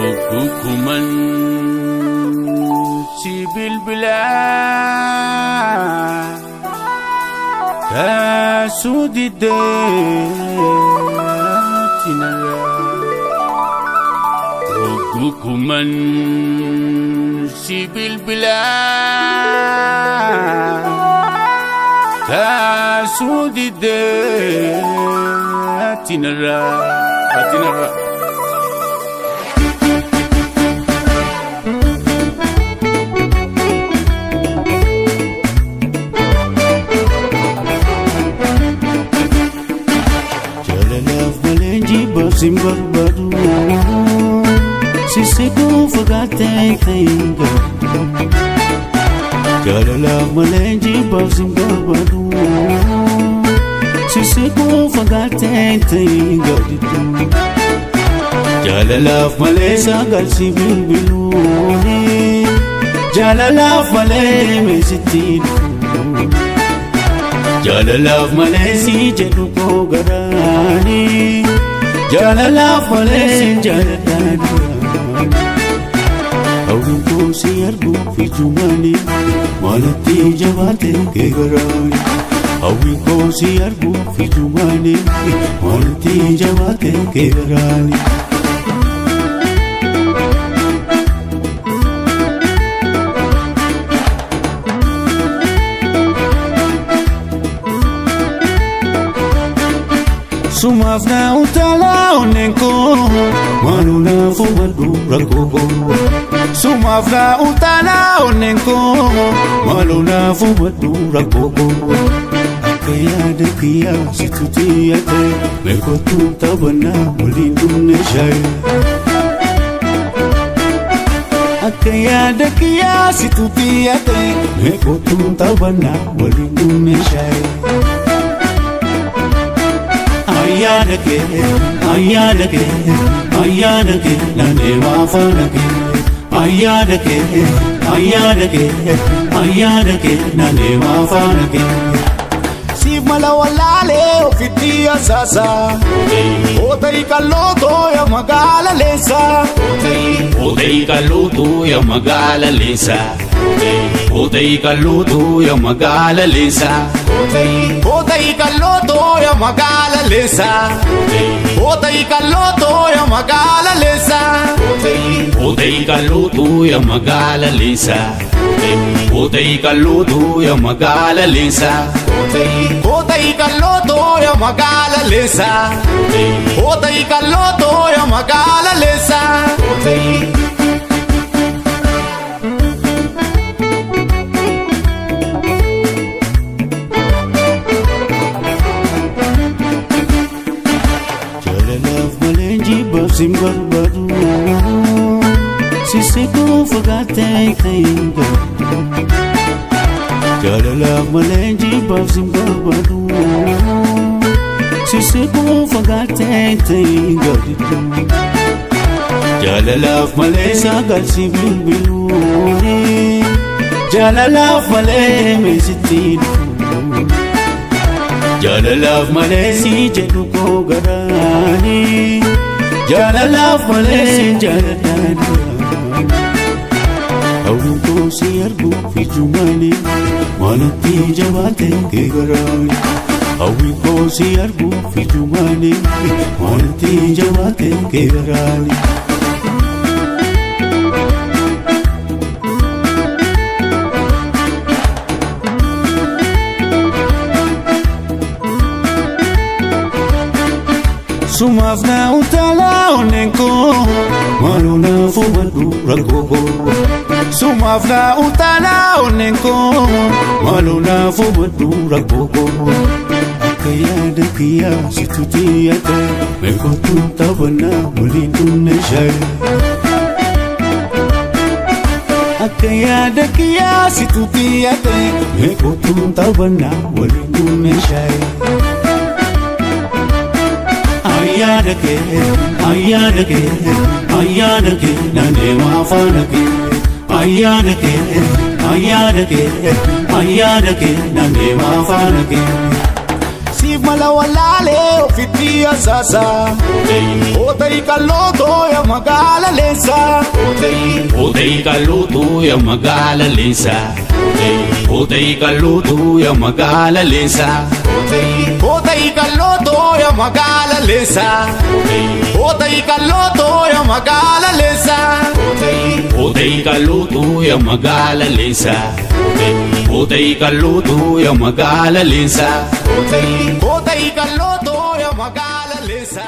Kukuman si bilbila kasudide tinara. Kukuman si bilbila kasudide tinara. Tinara. Simbar baru sisiku fagate kainga jalala malenji simbar baru sisiku fagate kainga jalala malesa gal sibil biluni jalala male mesitin jalala malesi jedu ko garani jalala fale jalala awin ko si argu fi jumani malati jawate ke garani awin ko si argu fi jumani malati jawate ke garani Sumafna utala onenko manuna fumadu rakoko Sumafna utala onenko manuna fumadu rakoko Akaya dekia situtiate mekotu tabana mulindune jai Akaya dekia situtiate mekotu tabana mulindune jai Ayyanake, ayyanake, ayyanake, nane wafanake. Ayyanake, ayyanake, ayyanake, nane wafanake. Simala walale ofitiya sasa. Otay kaloto ya magala lesa. Otay kaloto ya magala lesa. Otay kaloto ya magala lesa. Otay kaloto ya magala lesa. Otay kaloto ya magala lesa. Otay kaloto ya magala lesa. Otay kaloto ya magala lesa. Otay kaloto ya magala lesa. Otay kaloto ya magala lesa. Simbar baru sisiku fagate kainga jalala malenji simbar baru sisiku fagate kainga jalala malesa gal sibil biluni jalala male mesitin jalala malesi jedu ko garani jalala male jalala awin ko si argu fi jumani malati jawate ke garani awin ko si argu fi jumani malati jawate ke garani Sumafna utala onenko manuna fumadu rakoko Sumafna utala onenko manuna fumadu rakoko Akaya dekia situtiate mekotu tabana mulindune jai Akaya dekia situtiate mekotu tabana mulindune jai Ayyanake, ayyanake, ayyanake, nane wafanake. Ayyanake, ayyanake, ayyanake, nane wafanake. Si Ofiif mala wallaalee ofitti asaasa. Ootay qallootoo yaa magaala leessa. Ootay qallootoo yaa magaala leessa. Ootay qallootoo yaa magaala leessa. Ootay qallootoo yaa magaala leessa. Ootay qallootoo yaa magaala leessa. Ootay qallootoo yaa magaala leessa. Ootay qallootoo yaa magaala leessa. Ootay qallootoo yaa magaala leessa.